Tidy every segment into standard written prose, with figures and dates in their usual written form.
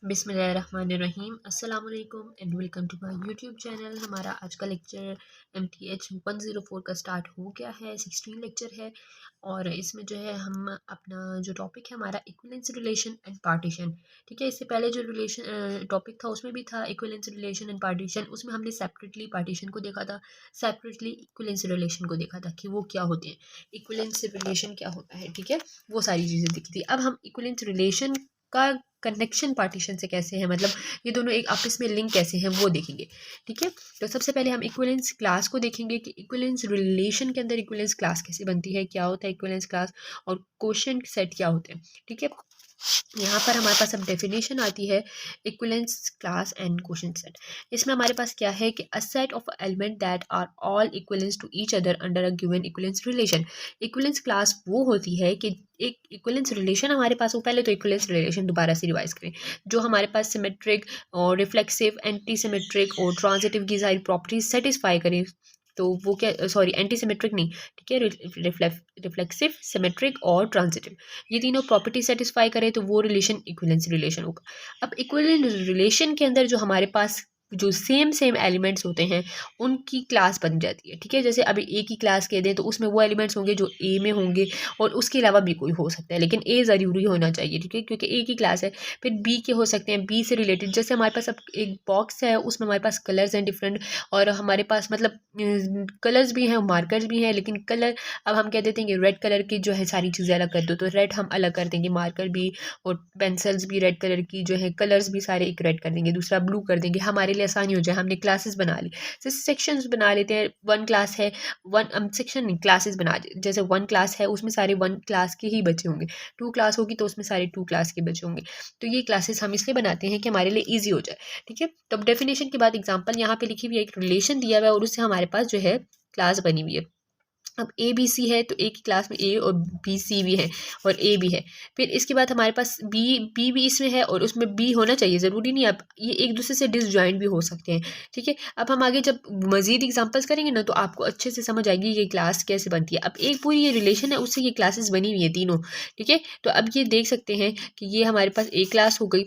बिस्मिल्लाहिर्रहमानिर्रहीम अस्सलाम वालेकुम and welcome to my YouTube channel. हमारा आज का लेक्चर MTH 104 का स्टार्ट हो गया है। 16 लेक्चर है और इसमें जो है हम अपना जो टॉपिक है हमारा इक्विवेलेंस रिलेशन एंड पार्टीशन। ठीक है, इससे पहले जो रिलेशन टॉपिक था उसमें भी था इक्विवेलेंस रिलेशन एंड पार्टीशन। उसमें हमने सेपरेटली पार्टीशन को देखा था, सेपरेटली इक्विवेलेंस रिलेशन को देखा था कि वो क्या होते हैं, इक्विवेलेंस रिलेशन क्या होता है। ठीक है, वो सारी चीज़ें दिखी थी। अब हम इक्विवेलेंस रिलेशन का कनेक्शन पार्टीशन से कैसे है, मतलब ये दोनों एक आपस में लिंक कैसे हैं वो देखेंगे। ठीक है, तो सबसे पहले हम इक्विवेलेंस क्लास को देखेंगे कि इक्विवेलेंस रिलेशन के अंदर इक्विवेलेंस क्लास कैसे बनती है, क्या होता है इक्विवेलेंस क्लास और क्वोशिएंट सेट क्या होते हैं। ठीक है, यहाँ पर हमारे पास अब डेफिनेशन आती है equivalence class and quotient set. इसमें हमारे पास क्या है कि a set of element that are all equivalence to each other under a given equivalence relation. Equivalence class वो होती है कि एक इक्विवेलेंस रिलेशन हमारे पास हो। पहले तो इक्विवेलेंस रिलेशन दोबारा से रिवाइज करें। जो हमारे पास सिमेट्रिक और रिफ्लेक्सिव, एंटी सिमेट्रिक और ट्रांजिटिव की सारी प्रॉपर्टीज सेटिस्फाई करें तो वो क्या, सॉरी एंटी सिमेट्रिक नहीं, ठीक है, रिफ्लेक्सिव, सिमेट्रिक और ट्रांजिटिव, ये तीनों प्रॉपर्टी सेटिस्फाई करें तो वो रिलेशन इक्विवेलेंस रिलेशन होगा। अब इक्विवेलेंस रिलेशन के अंदर जो हमारे पास जो सेम एलिमेंट्स होते हैं उनकी क्लास बन जाती है। ठीक है, जैसे अभी ए की क्लास कह दें तो उसमें वो एलिमेंट्स होंगे जो ए में होंगे और उसके अलावा भी कोई हो सकता है, लेकिन ए ज़रूरी होना चाहिए। ठीक है, क्योंकि ए की क्लास है। फिर बी के हो सकते हैं, बी से रिलेटेड, जैसे हमारे पास अब एक बॉक्स है उसमें हमारे पास कलर्स हैं डिफरेंट, और हमारे पास मतलब कलर्स भी हैं, मार्कर्स भी हैं, लेकिन कलर अब हम कह देते हैं कि रेड कलर की जो है सारी चीज़ें अलग कर दो, तो रेड हम अलग कर देंगे, मार्कर भी और पेंसिल्स भी रेड कलर की जो है, कलर्स भी सारे एक रेड कर देंगे, दूसरा ब्लू कर देंगे, हमारे लिए आसानी हो जाए। हमने क्लासेस बना ली, जैसे सेक्शंस बना लेते हैं। वन क्लास है, वन सेक्शन नहीं, क्लासेस बना, जैसे वन क्लास है उसमें सारे वन क्लास के ही बच्चे होंगे, टू क्लास होगी तो उसमें सारे टू क्लास के बच्चे होंगे। तो ये क्लासेस हम इसलिए बनाते हैं कि हमारे लिए ईजी हो जाए। ठीक है, तो अब डेफिनेशन के बाद एग्जाम्पल यहाँ पे लिखी हुई है, एक रिलेशन दिया हुआ है और उससे हमारे पास जो है क्लास बनी हुई है। अब ए बी सी है तो ए की क्लास में ए और बी सी भी है और ए भी है। फिर इसके बाद हमारे पास बी भी इसमें है और उसमें बी होना चाहिए, ज़रूरी नहीं। अब ये एक दूसरे से डिसजॉइंट भी हो सकते हैं। ठीक है, अब हम आगे जब मज़ीद एग्जांपल्स करेंगे ना तो आपको अच्छे से समझ आएगी ये क्लास कैसे बनती है। अब एक पूरी ये रिलेशन है उससे ये क्लासेस बनी हुई है तीनों। ठीक है, तो अब ये देख सकते हैं कि ये हमारे पास एक क्लास हो गई,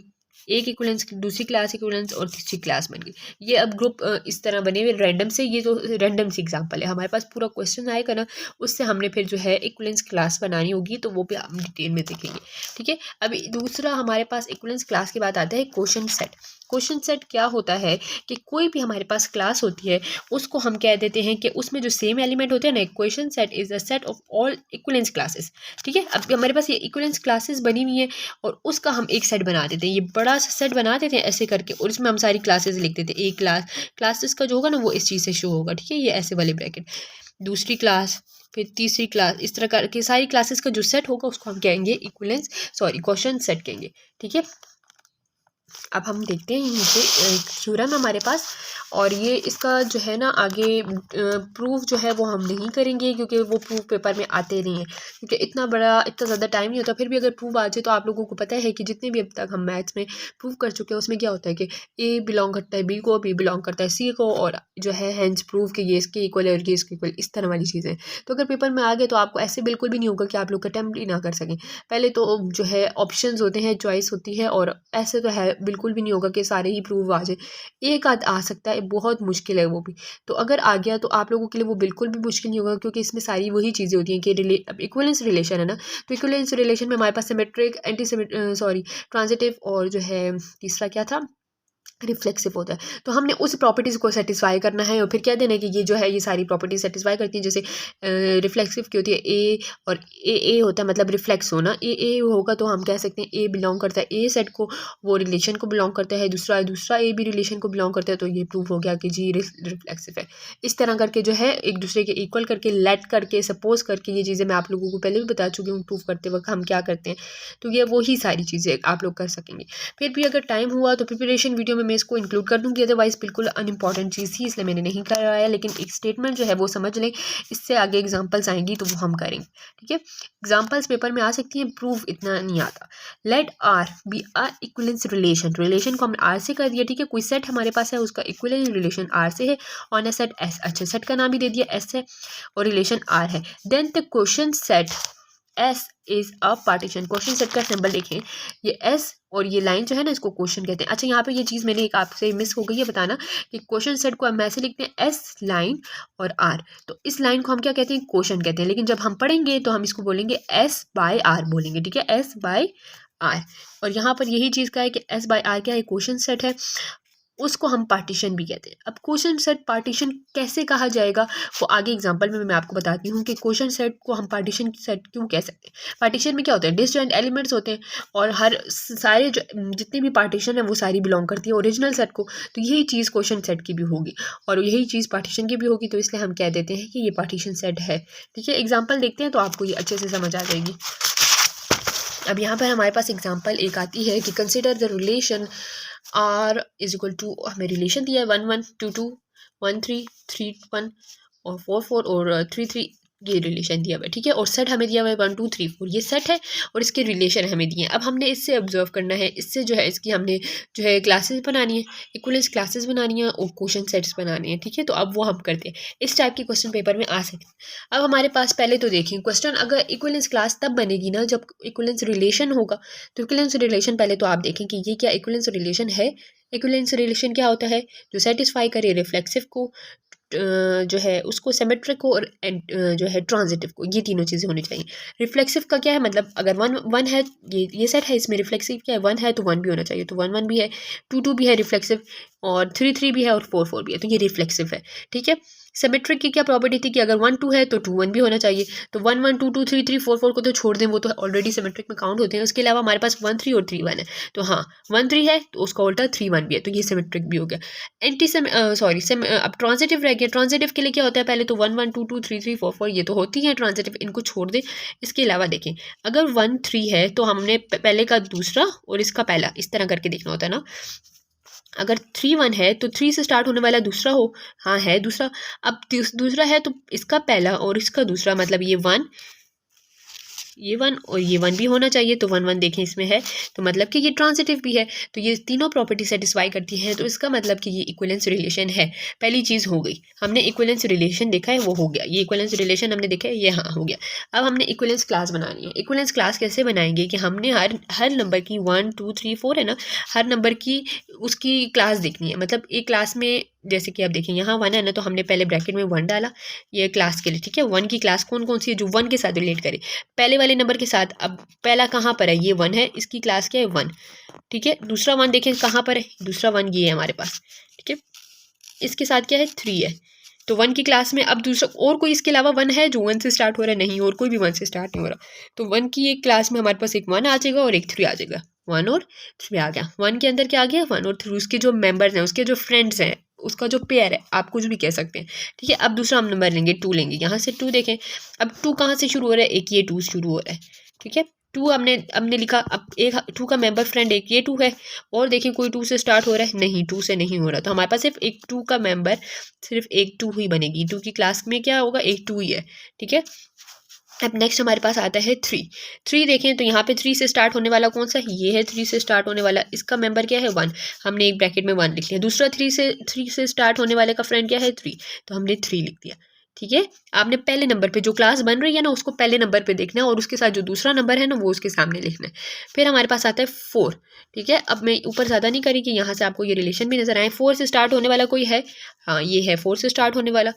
एक इक्विवेलेंस, दूसरी क्लास इक्विवेलेंस और तीसरी क्लास बन गई। ये अब ग्रुप इस तरह बने हुए रैंडम से, ये तो रैंडम सी एग्जांपल है। हमारे पास पूरा क्वेश्चन आएगा ना, उससे हमने फिर जो है इक्विवेलेंस क्लास बनानी होगी, तो वो भी हम डिटेल में देखेंगे। ठीक है, अभी दूसरा हमारे पास इक्विवेलेंस क्लास के बाद आता है क्वोशिएंट सेट। क्वोशिएंट सेट क्या होता है कि कोई भी हमारे पास क्लास होती है उसको हम कह देते हैं कि उसमें जो सेम एलिमेंट होते हैं ना, quotient set is a set of all equivalence classes. ठीक है, अब हमारे पास ये इक्विवेलेंस क्लासेस बनी हुई है और उसका हम एक सेट बना देते हैं, ये बड़ा सा सेट बना देते हैं ऐसे करके, और इसमें हम सारी क्लासेस लिख देते हैं। एक क्लासेस का जो होगा ना वो इस चीज़ से शो होगा। ठीक है, ये ऐसे वाले ब्रैकेट, दूसरी क्लास, फिर तीसरी क्लास, इस तरह करके सारी क्लासेस का जो सेट होगा उसको हम कहेंगे इक्विवेलेंस, सॉरी क्वोशिएंट सेट कहेंगे। ठीक है, अब हम देखते हैं नीचे एक थ्योरम हमारे पास, और ये इसका जो है ना आगे प्रूफ जो है वो हम नहीं करेंगे क्योंकि वो प्रूफ पेपर में आते नहीं हैं, क्योंकि इतना ज़्यादा टाइम नहीं होता। फिर भी अगर प्रूफ आ जाए तो आप लोगों को पता है कि जितने भी अब तक हम मैथ्स में प्रूफ कर चुके हैं उसमें क्या होता है कि ए बिलोंग करता है बी को, बी बिलोंग करता है सी को, और जो है हैंस प्रूफ कि ये इसके इक्वल है और ये इसके इक्वल, इस तरह वाली चीज़ें। तो अगर पेपर में आ गए तो आपको ऐसे बिल्कुल भी नहीं होगा कि आप लोग अटैम्प्ट ही ना कर सकें। पहले तो जो है ऑप्शंस होते हैं, चॉइस होती है, और ऐसे तो है बिल्कुल भी नहीं होगा कि सारे ही प्रूफ आ जाए। एक आध आ सकता है, बहुत मुश्किल है वो भी। तो अगर आ गया तो आप लोगों के लिए वो बिल्कुल भी मुश्किल नहीं होगा, क्योंकि इसमें सारी वही चीज़ें होती हैं कि अब इक्विवेलेंस रिलेशन है ना, तो इक्विवेलेंस रिलेशन में हमारे पास सिमेट्रिक, एंटी सॉरी ट्रांजिटिव, और जो है तीसरा क्या था, रिफ्लेक्सिव होता है। तो हमने उस प्रॉपर्टीज़ को सेटिस्फाई करना है और फिर कह देना है कि ये जो है ये सारी प्रॉपर्टीज सेटिस्फाई करती हैं। जैसे रिफ्लेक्सिव की होती है ए, और ए होता है मतलब रिफ्लेक्स होना, ए होगा तो हम कह सकते हैं ए बिलोंग करता है ए सेट को, वो रिलेशन को बिलोंग करता है, दूसरा ए भी रिलेशन को बिलोंग करता है, तो ये प्रूफ हो गया कि जी रिफ्लेक्सिव है। इस तरह करके जो है एक दूसरे के इक्वल करके, लेट करके, सपोज करके, ये चीज़ें मैं आप लोगों को पहले भी बता चुकी हूँ प्रूफ करते वक्त हम क्या करते हैं। तो ये वही सारी चीज़ें आप लोग कर सकेंगे। फिर भी अगर टाइम हुआ तो प्रिपरेशन वीडियो में मैं इसको इंक्लूड कर दूंगी, अदरवाइज बिल्कुल अनइम्पॉर्टेंट चीज़ थी इसलिए मैंने नहीं कराया, लेकिन एक स्टेटमेंट जो है वो समझ लें, इससे आगे एग्जांपल्स आएंगी तो वो हम करेंगे। ठीक है, एग्जांपल्स पेपर में आ सकती हैं, प्रूफ इतना नहीं आता। लेट आर बी आ इक्विवेलेंस रिलेशन को हमने आर से कर दिया। ठीक है, कोई सेट हमारे पास है उसका इक्विवेलेंस रिलेशन आर से है, ऑन अ सेट एस, अच्छा सेट का नाम भी दे दिया एस है और रिलेशन आर है। Then the quotient set S is a partition. Question set का सिंबल देखें, ये एस और ये लाइन जो है ना इसको क्वेश्चन कहते हैं। अच्छा यहाँ पे ये चीज़ मैंने एक आपसे मिस हो गई है बताना कि क्वेश्चन सेट को हम ऐसे लिखते हैं एस लाइन और आर, तो इस लाइन को हम क्या कहते हैं, क्वेश्चन कहते हैं। लेकिन जब हम पढ़ेंगे तो हम इसको बोलेंगे एस बाय आर बोलेंगे, ठीक है, एस बाय आर। और यहाँ पर यही चीज़ का है कि एस बाय आर क्या है, क्वेश्चन सेट है, उसको हम पार्टीशन भी कहते हैं। अब क्वेश्चन सेट पार्टीशन कैसे कहा जाएगा वो आगे एग्जांपल में मैं आपको बताती हूँ कि क्वेश्चन सेट को हम पार्टीशन सेट क्यों कह सकते हैं। पार्टीशन में क्या होता है, डिसजॉइंट एलिमेंट्स होते हैं और हर सारे जो जितने भी पार्टीशन है वो सारी बिलोंग करती है ओरिजिनल सेट को, तो यही चीज़ क्वेश्चन सेट की भी होगी और यही चीज़ पार्टीशन की भी होगी, तो इसलिए हम कह देते हैं कि ये पार्टीशन सेट है। ठीक है, एग्जाम्पल देखते हैं तो आपको ये अच्छे से समझ आ जाएगी। अब यहाँ पर हमारे पास एग्जाम्पल एक आती है कि consider the relation R is equal to, हमें रिलेशन दिया है 1 1 2 2 1 3 3 1 और 4 4 और 3 3, ये रिलेशन दिया हुआ है। ठीक है, और सेट हमें दिया हुआ है 1 2 3 4, ये सेट है और इसके रिलेशन हमें दिए हैं। अब हमने इससे ऑब्जर्व करना है, इससे जो है इसकी हमने जो है क्लासेस बनानी है, इक्वलेंस क्लासेस बनानी है और क्वेश्चन सेट्स बनाने हैं। ठीक है, तो अब वो हम करते हैं, इस टाइप के क्वेश्चन पेपर में आ सकते हैं। अब हमारे पास पहले तो देखिए क्वेश्चन, अगर इक्वलेंस क्लास तब बनेगी ना जब इक्वलेंस रिलेशन होगा। तो इक्वलेंस रिलेशन पहले तो आप देखें कि ये क्या इक्वलेंस रिलेशन है। इक्वलेंस रिलेशन क्या होता है, जो सेटिस्फाई करे रिफ्लेक्सिव को, जो है उसको सिमेट्रिक को और जो है ट्रांजिटिव को, ये तीनों चीज़ें होनी चाहिए। रिफ्लेक्सिव का क्या है, मतलब अगर 1 1 है, ये सेट है, इसमें रिफ्लेक्सिव क्या है 1 है तो 1 भी होना चाहिए, तो 1 1 भी है, 2 2 भी है रिफ्लेक्सिव और 3 3 भी है और 4 4 भी है, तो ये रिफ्लेक्सिव है। ठीक है, सिमेट्रिक की क्या प्रॉपर्टी थी कि अगर 1 2 है तो 2 1 भी होना चाहिए, तो 1 1 2 2 3 3 4 4 को तो छोड़ दें, वो तो ऑलरेडी सिमेट्रिक में काउंट होते हैं। उसके अलावा हमारे पास 1 3 और 3 1 है, तो हाँ 1 3 है तो उसका उल्टा 3 1 भी है, तो ये सिमेट्रिक भी हो गया। अब ट्रांजिटिव रह गया। ट्रांजिटिव के लिए क्या होता है, पहले तो 1 1 2 2 3 3 4 4 ये तो होती है ट्रांजिटिव, इनको छोड़ दें। इसके अलावा देखें, अगर 1 3 है तो हमने पहले का दूसरा और इसका पहला इस तरह करके देखना होता है ना। अगर 3 1 है तो 3 से स्टार्ट होने वाला दूसरा हो, हाँ है दूसरा। अब दूसरा है तो इसका पहला और इसका दूसरा, मतलब ये 1 और ये 1 भी होना चाहिए, तो 1 1 देखें इसमें है, तो मतलब कि ये ट्रांजिटिव भी है, तो ये तीनों प्रॉपर्टी सेटिस्फाई करती हैं, तो इसका मतलब कि ये इक्विवेलेंस रिलेशन है। पहली चीज़ हो गई, हमने इक्विवेलेंस रिलेशन देखा है, वो हो गया। ये इक्विवेलेंस रिलेशन हमने देखा है, ये हाँ हो गया। अब हमने इक्विवेलेंस क्लास बनानी है। इक्विवेलेंस क्लास कैसे बनाएंगे कि हमने हर नंबर की 1 2 3 4 है ना, हर नंबर की उसकी क्लास देखनी है। मतलब एक क्लास में जैसे कि आप देखें यहाँ 1 है ना, तो हमने पहले ब्रैकेट में 1 डाला ये क्लास के लिए। ठीक है, 1 की क्लास कौन कौन सी है, जो 1 के साथ रिलेट करे, पहले वाले नंबर के साथ। अब पहला कहाँ पर है, ये 1 है, इसकी क्लास क्या है 1। ठीक है, दूसरा 1 देखें कहाँ पर है, दूसरा 1 ये है हमारे पास। ठीक है, इसके साथ क्या है 3 है, तो 1 की क्लास में अब दूसरा और कोई इसके अलावा 1 है जो 1 से स्टार्ट हो रहा है, नहीं, और कोई भी 1 से स्टार्ट नहीं हो रहा। तो 1 की एक क्लास में हमारे पास एक 1 आ जाएगा और एक 3 आ जाएगा। 1 और 3 आ गया। 1 के अंदर क्या आ गया 1 और 3, उसके जो मेंबर्स हैं, उसके जो फ्रेंड्स हैं, उसका जो पेयर है, आप कुछ भी कह सकते हैं। ठीक है, अब दूसरा हम नंबर लेंगे 2 लेंगे, यहाँ से 2 देखें। अब 2 कहाँ से शुरू हो रहा है, एक ये 2 शुरू हो रहा है। ठीक है, 2 हमने लिखा। अब एक 2 का मेंबर फ्रेंड एक ये 2 है, और देखिए कोई 2 से स्टार्ट हो रहा है, नहीं 2 से नहीं हो रहा, तो हमारे पास सिर्फ एक 2 का मेंबर, सिर्फ एक 2 ही बनेगी। 2 की क्लास में क्या होगा, एक 2 ही है। ठीक है, अब नेक्स्ट हमारे पास आता है 3 देखें, तो यहाँ पे 3 से स्टार्ट होने वाला कौन सा, ये है 3 से स्टार्ट होने वाला, इसका मेंबर क्या है 1, हमने एक ब्रैकेट में 1 लिख लिया। दूसरा 3 से स्टार्ट होने वाले का फ्रेंड क्या है 3, तो हमने 3 लिख दिया। ठीक है, आपने पहले नंबर पे जो क्लास बन रही है ना, उसको पहले नंबर पे देखना है और उसके साथ जो दूसरा नंबर है ना, वो उसके सामने लिखना है। फिर हमारे पास आता है 4। ठीक है, अब मैं ऊपर ज़्यादा नहीं करी कि यहाँ से आपको ये रिलेशन भी नजर आए। 4 से स्टार्ट होने वाला कोई है, हाँ ये है 4 से स्टार्ट होने वाला।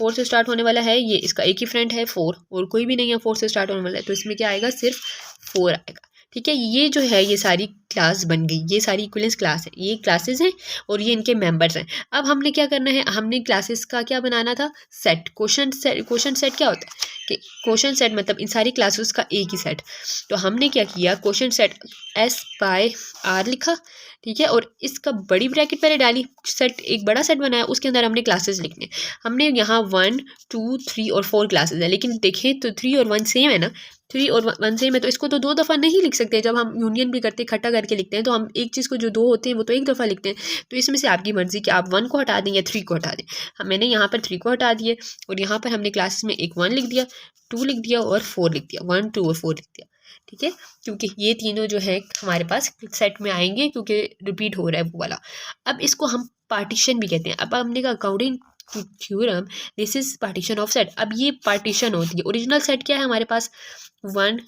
4 से स्टार्ट होने वाला है, ये इसका एक ही फ्रेंड है 4, और कोई भी नहीं है 4 से स्टार्ट होने वाला है, तो इसमें क्या आएगा, सिर्फ 4 आएगा। ठीक है, ये जो है ये सारी क्लास बन गई, ये सारी इक्विवेलेंस क्लास है, ये क्लासेस हैं और ये इनके मेंबर्स हैं। अब हमने क्या करना है, हमने क्लासेस का क्या बनाना था, सेट। क्वेश्चन सेट क्या होता है कि क्वेश्चन सेट मतलब इन सारी क्लासेस का एक ही सेट। तो हमने क्या किया, question set S by R लिखा। ठीक है, और इसका बड़ी ब्रैकेट पहले डाली, सेट एक बड़ा सेट बनाया, उसके अंदर हमने क्लासेस लिखने। हमने यहाँ 1 2 3 और 4 क्लासेस है, लेकिन देखें तो 3 और 1 सेम है ना, 3 और 1 सेम है, तो इसको तो 2 दफ़ा नहीं लिख सकते। जब हम यूनियन भी करते इकट्ठा करके लिखते हैं, तो हम एक चीज़ को जो 2 होते हैं वो तो एक दफ़ा लिखते हैं। तो इसमें से आपकी मर्जी कि आप 1 को हटा दें या 3 को हटा दें। मैंने यहाँ पर 3 को हटा दिए और यहाँ पर हमने क्लासेस में एक 1 लिख दिया, 2 लिख दिया और 4 लिख दिया, 1 2 और 4 लिख दिया। ठीक है, क्योंकि ये तीनों जो है हमारे पास सेट में आएंगे, क्योंकि रिपीट हो रहा है वो वाला। अब इसको हम पार्टीशन भी कहते हैं। अब हमने कहा according theorem, this is partition of set. अब ये पार्टीशन होती है, ओरिजिनल सेट क्या है हमारे पास 1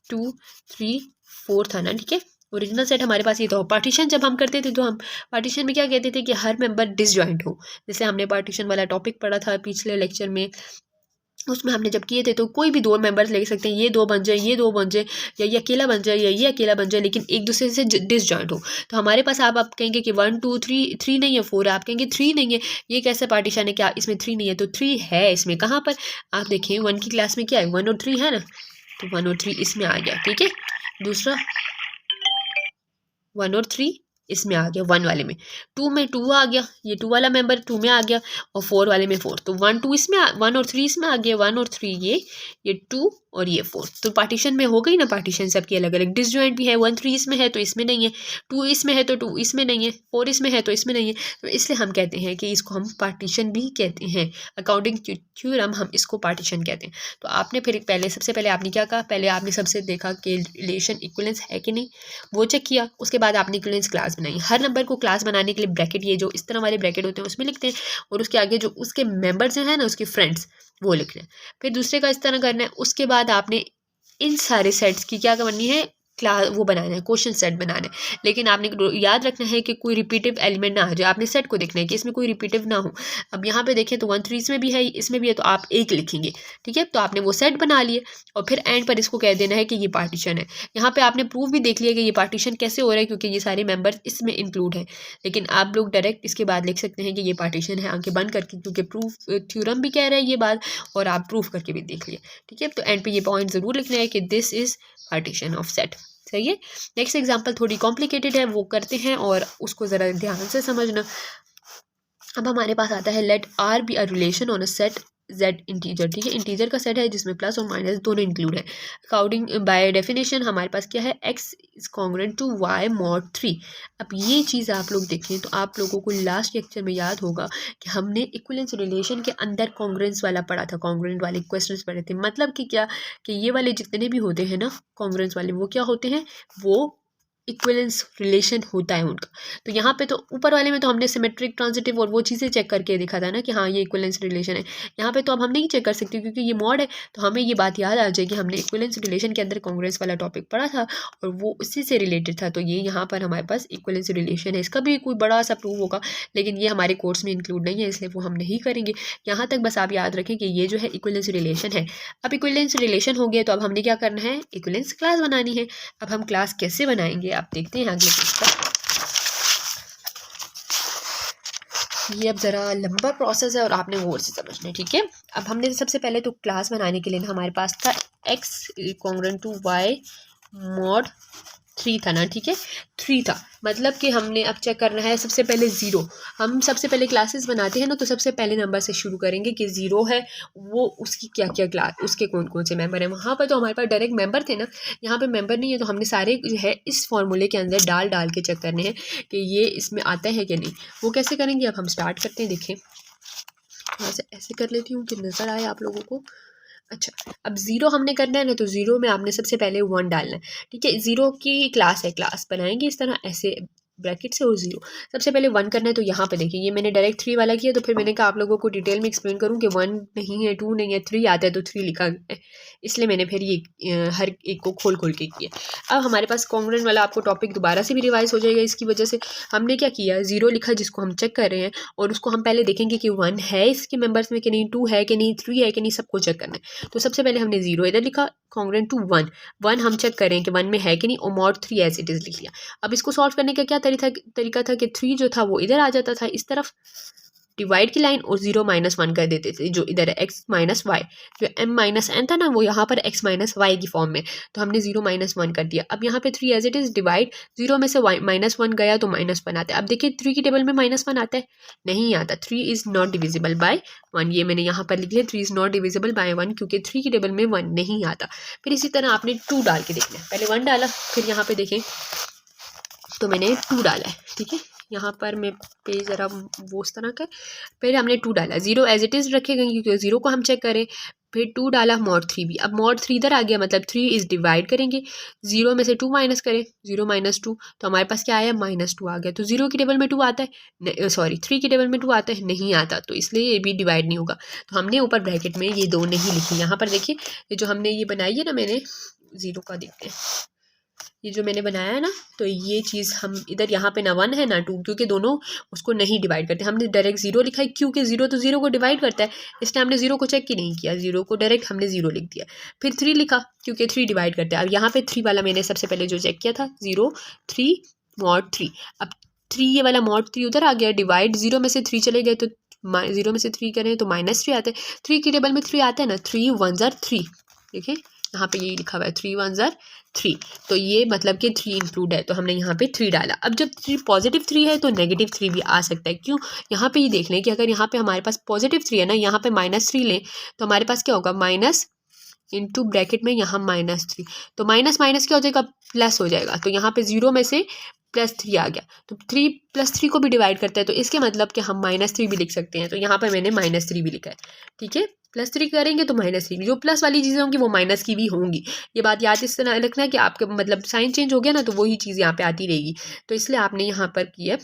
2 3 4 था ना, ठीक है। ओरिजिनल सेट हमारे पास ये था। पार्टीशन जब हम करते थे तो हम पार्टीशन में क्या कहते थे कि हर मेंबर डिसजॉइंट हो। जैसे हमने पार्टीशन वाला टॉपिक पढ़ा था पिछले लेक्चर में, उसमें हमने जब किए थे तो कोई भी दो मेंबर्स ले सकते हैं, ये दो बन जाए, ये दो बन जाए, या ये अकेला बन जाए, या ये अकेला बन जाए, लेकिन एक दूसरे से डिसजॉइंट हो। तो हमारे पास आप कहेंगे कि 1 2 3 3 नहीं है, 4 है, आप कहेंगे 3 नहीं है, ये कैसे पार्टीशन है, क्या इसमें 3 नहीं है? तो 3 है इसमें। कहाँ पर? आप देखें 1 की क्लास में क्या है, 1 और 3 है ना, तो 1 और 3 इसमें आ गया, ठीक है। दूसरा 1 और 3 इसमें आ गया, 1 वाले में। 2 में 2 आ गया, ये 2 वाला मेंबर 2 में आ गया, और 4 वाले में 4। तो 1 2 इसमें 1 और 3 इसमें आ गया, 1 और 3 ये 2 और ये 4। तो पार्टीशन में हो गई ना पार्टीशन सबकी अलग अलग। डिसजॉइंट भी है, 1 3 इसमें है तो इसमें नहीं है, 2 इसमें है तो 2 इसमें नहीं है, 4 इसमें है तो इसमें नहीं है। तो इसलिए हम कहते हैं कि इसको हम पार्टीशन भी कहते हैं। अकॉर्डिंग टू थ्योरम हम इसको पार्टीशन कहते हैं। तो आपने फिर पहले सबसे पहले आपने क्या कहा, पहले आपने सबसे देखा कि रिलेशन इक्विवेलेंस है कि नहीं, वो चेक किया। उसके बाद आपने इक्विवेलेंस क्लास बनाई। हर नंबर को क्लास बनाने के लिए ब्रैकेट, ये जो इस तरह वाले ब्रैकेट होते हैं उसमें लिखते हैं, और उसके आगे जो उसके मेंबर्स हैं ना, उसके फ्रेंड्स, वो लिख रहे हैं। फिर दूसरे का इस तरह करना है। उसके बाद आपने इन सारे सेट्स की क्या करनी है, क्लास वो बनाना है, क्वेश्चन सेट बनाना है। लेकिन आपने याद रखना है कि कोई रिपीटिव एलिमेंट ना आ जाए। आपने सेट को देखना है कि इसमें कोई रिपीटिव ना हो। अब यहाँ पे देखें तो 1 3 इसमें भी है, इसमें भी है, तो आप 1 लिखेंगे, ठीक है। तो आपने वो सेट बना लिए, और फिर एंड पर इसको कह देना है कि ये पार्टीशन है। यहाँ पे आपने प्रूफ भी देख लिया कि ये पार्टीशन कैसे हो रहा है, क्योंकि ये सारे मेंबर्स इसमें इंक्लूड है। लेकिन आप लोग डायरेक्ट इसके बाद लिख सकते हैं कि ये पार्टीशन है, आंखें बंद करके, क्योंकि प्रूफ थ्योरम भी कह रहा है ये बात, और आप प्रूफ करके भी देख लिए, ठीक है। तो एंड पे ये पॉइंट जरूर लिखना है कि this is partition of set. सही है। नेक्स्ट एग्जांपल थोड़ी कॉम्प्लिकेटेड है, वो करते हैं और उसको ज़रा ध्यान से समझना। अब हमारे पास आता है let R be a relation on a set Z integer, ठीक है। इंटीजर का सेट है जिसमें प्लस और माइनस दोनों इंक्लूड है। अकॉर्डिंग बाय डेफिनेशन हमारे पास क्या है, X is congruent to Y mod 3। अब ये चीज़ आप लोग देखें तो आप लोगों को लास्ट लेक्चर में याद होगा कि हमने इक्विवेलेंस रिलेशन के अंदर कॉन्ग्रुएंस वाला पढ़ा था, कॉन्ग्रुएंट वाले क्वेश्चंस पढ़े थे। मतलब कि क्या, कि ये वाले जितने भी होते हैं ना कॉन्ग्रुएंस वाले, वो क्या होते हैं, वो इक्विवेलेंस रिलेशन होता है उनका। तो यहाँ पे तो ऊपर वाले में तो हमने सिमेट्रिक, ट्रांजिटिव और वो चीज़ें चेक करके देखा था ना कि हाँ ये इक्विवेलेंस रिलेशन है। यहाँ पे तो अब हम नहीं चेक कर सकते क्योंकि ये मॉड है। तो हमें ये बात याद आ जाएगी, हमने इक्विवेलेंस रिलेशन के अंदर कॉन्ग्रुएंस वाला टॉपिक पढ़ा था और वो उसी से रिलेटेड था। तो ये यहाँ पर हमारे पास इक्विवेलेंस रिलेशन है। इसका भी कोई बड़ा सा प्रूफ होगा, लेकिन ये हमारे कोर्स में इंक्लूड नहीं है, इसलिए वो हम नहीं करेंगे। यहाँ तक बस आप याद रखें कि ये जो है इक्विवेलेंस रिलेशन है। अब इक्विवेलेंस रिलेशन हो गया तो अब हमने क्या करना है, इक्विवेलेंस क्लास बनानी है। अब हम क्लास कैसे बनाएंगे आप देखते हैं अगले पेज पर। ये अब ज़रा लंबा प्रोसेस है और आपने गौर से समझना है, ठीक है। अब हमने सबसे पहले तो क्लास बनाने के लिए हमारे पास था X congruent to Y mod 3 था ना, ठीक है। 3 था, मतलब कि हमने अब चेक करना है सबसे पहले 0। हम सबसे पहले क्लासेस बनाते हैं ना, तो सबसे पहले नंबर से शुरू करेंगे कि 0 है, वो उसकी क्या क्या क्लास, उसके कौन कौन से मेंबर हैं। वहाँ पर तो हमारे पास डायरेक्ट मेंबर थे ना, यहाँ पे मेंबर नहीं है, तो हमने सारे जो है इस फॉर्मूले के अंदर डाल डाल के चेक करने हैं कि ये इसमें आता है कि नहीं। वो कैसे करेंगे, अब हम स्टार्ट करते हैं। देखें थोड़ा सा ऐसे कर लेती हूँ कि नज़र आए आप लोगों को। अच्छा, अब 0 हमने करना है ना, तो 0 में आपने सबसे पहले 1 डालना है, ठीक है। 0 की क्लास है, क्लास बनाएंगे इस तरह ऐसे ब्रैकेट से, और 0 सबसे पहले 1 करना है। तो यहाँ पे देखिए ये मैंने डायरेक्ट 3 वाला किया, तो फिर मैंने कहा आप लोगों को डिटेल में एक्सप्लेन करूँ कि 1 नहीं है, 2 नहीं है, 3 आता है, तो 3 लिखा है, इसलिए मैंने फिर ये हर एक को खोल खोल के किया। अब हमारे पास कॉन्ग्रुएंट वाला आपको टॉपिक दोबारा से भी रिवाइज हो जाएगा। इसकी वजह से हमने क्या किया, 0 लिखा जिसको हम चेक कर रहे हैं, और उसको हम पहले देखेंगे कि 1 है इसके मेंबर्स में कि नहीं, 2 है कि नहीं, 3 है कि नहीं, सबको चेक करना है। तो सबसे पहले हमने 0 इधर लिखा, कॉन्ग्रुएंट टू 1 हम चेक करें कि 1 में है कि नहीं, और मॉड 3 एज इट इज़ लिख लिया। अब इसको सॉल्व करने का क्या तरीका था कि 3 जो था वो इधर आ जाता था इस तरफ, डिवाइड की लाइन, और 0 -1 कर देते थे जो इधर है x माइनस वाई, जो m माइनस n था ना वो यहाँ पर x माइनस वाई की फॉर्म में, तो हमने 0 -1 कर दिया। अब यहाँ पे 3 एज इट इज़ डिवाइड, 0 में से -1 गया तो -1 आता है। अब देखिए 3 की टेबल में -1 आता है, नहीं आता। 3 इज़ नॉट डिविजिबल बाय 1, ये मैंने यहाँ पर लिख लिया, 3 इज़ नॉट डिविजिबल बाय 1 क्योंकि 3 की टेबल में 1 नहीं आता। फिर इसी तरह आपने 2 डाल के देखना है, पहले 1 डाला, फिर यहाँ पे देखें तो मैंने 2 डाला है, ठीक है। यहाँ पर मैं पेज ज़रा वो उस तरह का, पहले हमने 2 डाला, 0 एज इट इज़ रखेगा क्योंकि 0 को हम चेक करें, फिर 2 डाला मॉड 3 भी, अब मॉड 3 इधर आ गया, मतलब 3 इस डिवाइड करेंगे, 0 में से 2 माइनस करें, 0 माइनस 2 तो हमारे पास क्या आया, -2 आ गया। तो 0 की टेबल में 2 आता है, सॉरी 3 की टेबल में 2 आता है, नहीं आता, तो इसलिए ये भी डिवाइड नहीं होगा। तो हमने ऊपर ब्रैकेट में ये 2 नहीं लिखी। यहाँ पर देखिए ये जो हमने ये बनाई है ना, मैंने 0 का देखते हैं, ये जो मैंने बनाया है ना, तो ये चीज़ हम इधर यहाँ पे ना 1 है ना 2, क्योंकि दोनों उसको नहीं डिवाइड करते। हमने डायरेक्ट 0 लिखा है, क्योंकि 0 तो 0 को डिवाइड करता है, इसलिए हमने 0 को चेक ही नहीं किया, 0 को डायरेक्ट हमने 0 लिख दिया। फिर 3 लिखा, क्योंकि 3 डिवाइड करता है। अब यहाँ पे 3 वाला मैंने सबसे पहले जो चेक किया था, 0 3 मॉड 3। अब 3 ये वाला मॉड 3 उधर आ गया, डिवाइड 0 में से 3 चले गए, तो 0 में से 3 करें तो -3 आते हैं। 3 की टेबल में 3 आता है ना, 3 1 3, देखिए यहाँ पे यही लिखा हुआ है 3 1 3, तो ये मतलब कि 3 इंक्लूड है, तो हमने यहाँ पे 3 डाला। अब जब 3 पॉजिटिव 3 है तो नेगेटिव 3 भी आ सकता है। क्यों, यहाँ पे ये देख लें कि अगर यहाँ पे हमारे पास पॉजिटिव 3 है ना, यहाँ पे -3 लें तो हमारे पास क्या होगा, माइनस इंटू ब्रैकेट में यहाँ -3, तो माइनस माइनस क्या हो जाएगा, प्लस हो जाएगा। तो यहाँ पे 0 में से +3 आ गया, तो 3 + 3 को भी डिवाइड करता है, तो इसके मतलब कि हम -3 भी लिख सकते हैं। तो यहाँ पे मैंने -3 भी लिखा है, ठीक है। +3 करेंगे तो -3, जो प्लस वाली चीज़ें होंगी वो माइनस की भी होंगी। ये बात याद इस तरह रखना है कि आपके मतलब साइन चेंज हो गया ना, तो वही चीज़ यहाँ पे आती रहेगी। तो इसलिए आपने यहाँ पर की है,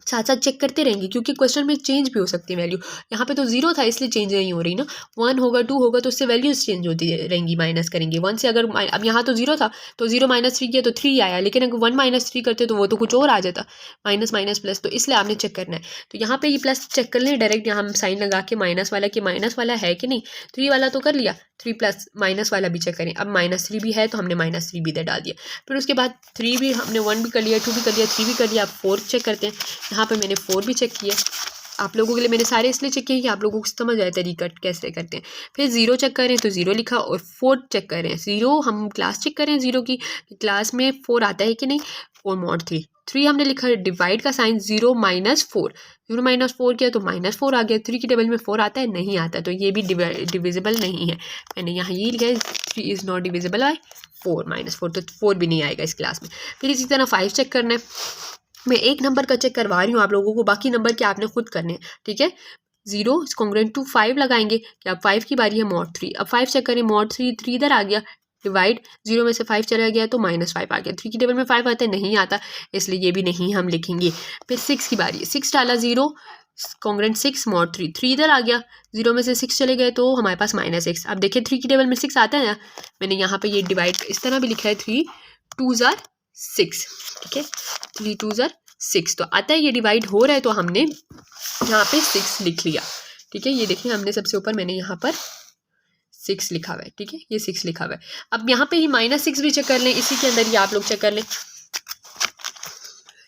साथ साथ चेक करते रहेंगे, क्योंकि क्वेश्चन में चेंज भी हो सकती है वैल्यू। यहाँ पे तो 0 था इसलिए चेंज नहीं हो रही ना, 1 होगा 2 होगा तो उससे वैल्यूज चेंज होती रहेंगी, माइनस करेंगे 1 से। अगर अब यहाँ तो 0 था तो 0 -3 किया तो 3 आया, लेकिन अगर 1 -3 करते तो वो तो कुछ और आ जाता, माइनस माइनस प्लस। तो इसलिए आपने चेक करना है। तो यहाँ पे ये प्लस चेक कर लें डायरेक्ट, यहाँ हम साइन लगा के माइनस वाला कि माइनस वाला है कि नहीं। 3 वाला तो कर लिया, 3 प्लस माइनस वाला भी चेक करें। अब -3 भी है तो हमने -3 भी इधर डाल दिया। फिर उसके बाद 3 भी हमने 1 भी कर लिया, 2 भी कर लिया, 3 भी कर लिया। अब 4 चेक करते हैं। यहाँ पे मैंने 4 भी चेक किया। आप लोगों के लिए मैंने सारे इसलिए चेक किए कि आप लोगों को समझ आए तरीका कैसे करते हैं। फिर 0 चेक करें तो 0 लिखा, और 4 चेक करें, 0 हम क्लास चेक करें 0 की, क्लास में 4 आता है कि नहीं, और मॉड 3 हमने लिखा, डिवाइड का साइन 0 -4, 0 -4 किया तो -4 आ गया। 3 की टेबल में 4 आता है, नहीं आता, तो ये भी डिविजिबल नहीं है। मैंने यहाँ ये लिखा है 3 इज़ नॉट डिविजिबल बाय 4 -4, तो 4 भी नहीं आएगा इस क्लास में। फिर इसी तरह 5 चेक करना है। मैं एक नंबर का चेक करवा रही हूँ आप लोगों को, बाकी नंबर के आपने खुद करने हैं, ठीक है। 0 कॉन्ग्रुएंट टू 5 लगाएंगे कि अब 5 की बारी है, मॉड 3। अब 5 चेक करें, मॉड 3 इधर आ गया, डिवाइड 0 में से 5 चला गया तो -5 आ गया। 3 की टेबल में 5 आता है, नहीं आता, इसलिए ये भी नहीं हम लिखेंगे। फिर 6 की बारी है, 6 डाला, 0 कॉन्ग्रुएंट 6 मॉड 3 इधर आ गया, 0 में से 6 चले गए तो हमारे पास -6। अब देखिए 3 की टेबल में 6 आता है ना, मैंने यहाँ पे ये डिवाइड इस तरह भी लिखा है, 3 2 6, ठीक है, 3 2 6 तो आता है, ये डिवाइड हो रहा है तो हमने यहाँ पे 6 लिख लिया, ठीक है। ये देखिए हमने सबसे ऊपर मैंने यहाँ पर 6 लिखा हुआ है, ठीक है, ये 6 लिखा हुआ है। अब यहाँ पे ही -6 भी चेक कर लें, इसी के अंदर ये आप लोग चेक कर लें।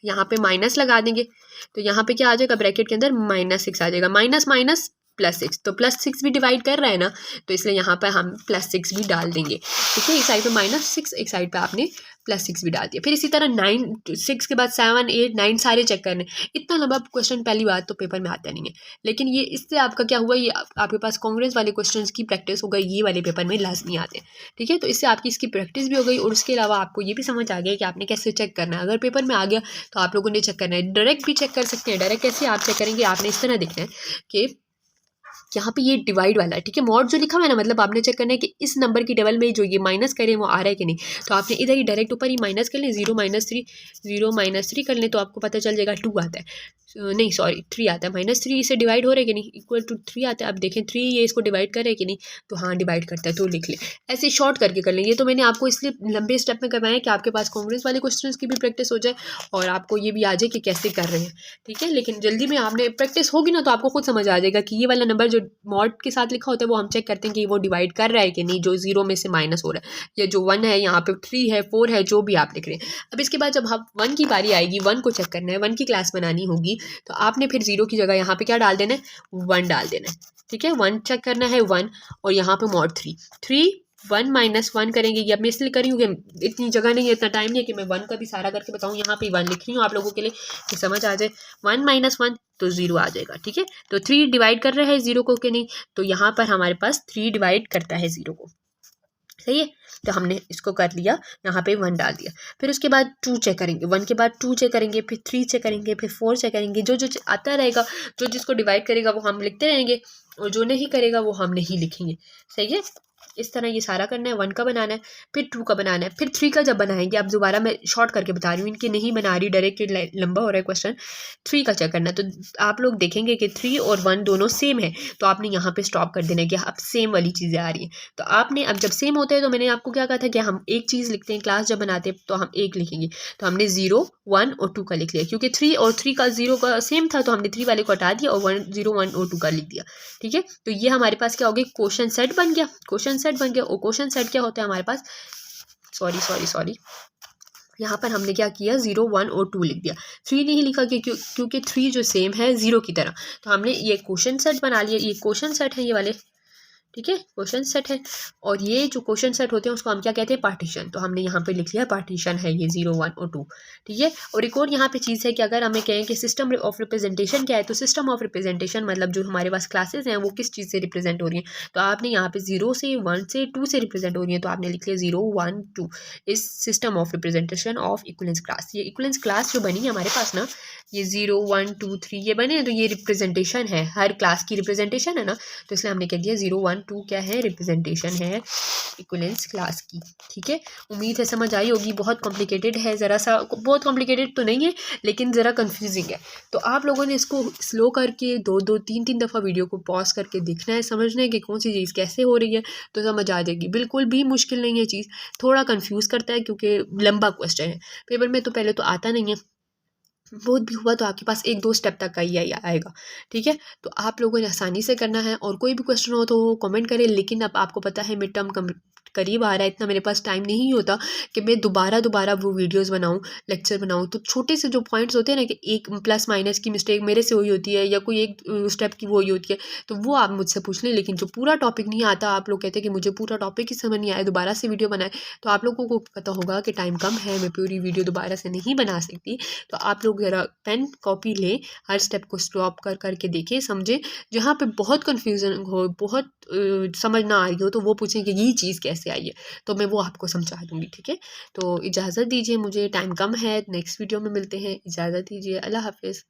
यहाँ पे माइनस लगा देंगे तो यहाँ पे क्या आ जाएगा, ब्रैकेट के अंदर -6 आ जाएगा, माइनस माइनस +6, तो +6 भी डिवाइड कर रहा है ना, तो इसलिए यहाँ पर हम +6 भी डाल देंगे, ठीक है। एक साइड पे -6, एक साइड पे आपने +6 भी डाल दिया। फिर इसी तरह 9 6 के बाद 7 8 9 सारे चेक करने। इतना लंबा क्वेश्चन पहली बात तो पेपर में आता नहीं है, लेकिन ये इससे आपका क्या हुआ, ये आपके पास कांग्रेस वाले क्वेश्चन की प्रैक्टिस हो गई, ये वाले पेपर में लाजमी आते हैं, ठीक है। तो इससे आपकी इसकी प्रैक्टिस भी हो गई, और उसके अलावा आपको ये भी समझ आ गया कि आपने कैसे चेक करना है। अगर पेपर में आ गया तो आप लोगों ने चेक करना है, डायरेक्ट भी चेक कर सकते हैं। डायरेक्ट कैसे आप चेक करेंगे, आपने इस तरह देखना है कि यहाँ पे ये डिवाइड वाला है, ठीक है, मॉड जो लिखा हुआ है ना, मतलब आपने चेक करना है कि इस नंबर की टेबल में जो ये माइनस करें वो आ रहा है कि नहीं। तो आपने इधर ही डायरेक्ट ऊपर ही माइनस कर लें, 0 -3 कर लें तो आपको पता चल जाएगा 2 आता है, नहीं सॉरी 3 आता है, -3 इसे डिवाइड हो रहा है कि नहीं, इक्वल टू 3 आता है। अब देखें 3 ये इसको डिवाइड कर रहे हैं कि नहीं, तो हाँ डिवाइड करता है, तो लिख लें। ऐसे शॉर्ट करके कर लें। ये तो मैंने आपको इसलिए लंबे स्टेप में करवाया है कि आपके पास कांग्रेस वाले क्वेश्चन की भी प्रैक्टिस हो जाए और आपको ये भी आ जाए कि कैसे कर रहे हैं, ठीक है। लेकिन जल्दी में आपने प्रैक्टिस होगी ना तो आपको खुद समझ आ जाएगा कि ये वाला नंबर जो मॉड के साथ लिखा होता है वो हम चेक करते हैं कि वो डिवाइड कर रहा है कि नहीं, जो 0 में से माइनस हो रहा है, या जो 1 है यहाँ पे 3 है 4 है, जो भी आप लिख रहे हैं। अब इसके बाद जब हम 1 की बारी आएगी, 1 को चेक करना है, 1 की क्लास बनानी होगी, तो आपने फिर 0 की जगह यहाँ पे क्या डाल देना है, 1 डाल देना है, ठीक है। 1 चेक करना है 1, और यहाँ पे मॉड 3 1 -1 करेंगे। ये अब मैं इसलिए करी हूँ कि इतनी जगह नहीं है, इतना टाइम नहीं है कि मैं 1 का भी सारा करके बताऊँ। यहाँ पे 1 लिख रही हूँ आप लोगों के लिए कि समझ आ जाए। 1 -1 तो 0 आ जाएगा, ठीक है। तो 3 डिवाइड कर रहा है 0 को कि नहीं, तो यहाँ पर हमारे पास 3 डिवाइड करता है 0 को, सही है। तो हमने इसको कर लिया, यहाँ पे 1 डाल दिया। फिर उसके बाद 2 चेक करेंगे, 1 के बाद 2 चेक करेंगे, फिर 3 चेक करेंगे, फिर 4 चेक करेंगे। जो जो आता रहेगा, जो जिसको डिवाइड करेगा वो हम लिखते रहेंगे, और जो नहीं करेगा वो हम नहीं लिखेंगे। सही है। इस तरह ये सारा करना है। 1 का बनाना है, फिर 2 का बनाना है, फिर 3 का जब बनाएंगे, अब दोबारा मैं शॉर्ट करके बता रही हूँ, इनके नहीं बना रही डायरेक्ट, लंबा हो रहा है क्वेश्चन। 3 का चेक करना है, तो आप लोग देखेंगे कि 3 और 1 दोनों सेम है, तो आपने यहाँ पे स्टॉप कर देना है कि अब सेम वाली चीज़ें आ रही हैं। तो आपने अब जब सेम होते हैं, तो मैंने आपको क्या कहा था कि हम एक चीज़ लिखते हैं, क्लास जब बनाते हैं तो हम एक लिखेंगे। तो हमने 0, 1 और 2 का लिख लिया, क्योंकि 3 और 3 का 0 का सेम था, तो हमने 3 वाले को हटा दिया और 1, 0, 1 और 2 का लिख दिया। ठीक है। तो ये हमारे पास क्या हो गया, क्वेश्चन सेट बन गया। क्वेश्चन सेट बन गया, और क्वेश्चन सेट क्या होता है हमारे पास, सॉरी यहाँ पर हमने क्या किया, 0, 1 और 2 लिख दिया। 3 नहीं लिखा क्योंकि 3 जो सेम है 0 की तरह, तो हमने ये क्वेश्चन सेट बना लिया। ये क्वेश्चन सेट है ये वाले, ठीक है, क्वेश्चन सेट है। और ये जो क्वेश्चन सेट होते हैं उसको हम क्या कहते हैं, पार्टीशन। तो हमने यहाँ पे लिख लिया पार्टीशन है ये 0, 1 और 2। ठीक है। और एक और यहाँ पे चीज़ है कि अगर हमें कहें कि सिस्टम ऑफ रिप्रेजेंटेशन क्या है, तो सिस्टम ऑफ रिप्रेजेंटेशन मतलब जो हमारे पास क्लासेस हैं वो किस चीज़ से रिप्रेजेंट हो रही हैं। तो आपने यहाँ पे 0 से, 1 से, 2 से रिप्रेजेंट हो रही है, तो आपने लिख लिया 0, 1, 2 इस system of representation of equivalence class. ये इक्वलेंस क्लास जो बनी है हमारे पास ना, ये 0, 1, 2, 3 ये बने हैं, तो ये रिप्रेजेंटेशन है, हर क्लास की रिप्रेजेंटेशन है ना, तो इसलिए हमने कह दिया 0, 1, 2 क्या है, रिप्रेजेंटेशन है इक्वलेंस क्लास की। ठीक है। उम्मीद है समझ आई होगी। बहुत कॉम्प्लिकेटेड है, ज़रा सा, बहुत कॉम्प्लिकेटेड तो नहीं है लेकिन ज़रा कंफ्यूजिंग है। तो आप लोगों ने इसको स्लो करके 2-2, 3-3 दफ़ा वीडियो को पॉज करके देखना है, समझना है कि कौन सी चीज़ कैसे हो रही है, तो समझ आ जाएगी। बिल्कुल भी मुश्किल नहीं है चीज़, थोड़ा कन्फ्यूज़ करता है क्योंकि लंबा क्वेश्चन है, पेपर में तो पहले तो आता नहीं है, बहुत भी हुआ तो आपके पास 1-2 स्टेप तक का ही आएगा। ठीक है। तो आप लोगों ने आसानी से करना है, और कोई भी क्वेश्चन हो तो कमेंट करें। लेकिन अब आपको पता है मिड टर्म करीब आ रहा है, इतना मेरे पास टाइम नहीं होता कि मैं दोबारा वो वीडियोस बनाऊं, लेक्चर बनाऊं। तो छोटे से जो पॉइंट्स होते हैं ना, कि एक प्लस माइनस की मिस्टेक मेरे से हुई होती है, या कोई एक स्टेप की वो हुई होती है, तो वो आप मुझसे पूछ लें। लेकिन जो पूरा टॉपिक नहीं आता, आप लोग कहते हैं कि मुझे पूरा टॉपिक ही समझ नहीं आया, दोबारा से वीडियो बनाए, तो आप लोगों को पता होगा कि टाइम कम है, मैं पूरी वीडियो दोबारा से नहीं बना सकती। तो आप लोग ज़रा पेन कॉपी लें, हर स्टेप को स्टॉप कर करके देखें, समझें। जहाँ पे बहुत कन्फ्यूज़न हो, बहुत समझ ना आ रही हो, तो वो पूछें कि ये चीज़ कैसे आई है, तो मैं वो आपको समझा दूँगी। ठीक है। तो इजाज़त दीजिए, मुझे टाइम कम है, नेक्स्ट वीडियो में मिलते हैं। इजाज़त दीजिए, अल्लाह हाफ़िज़।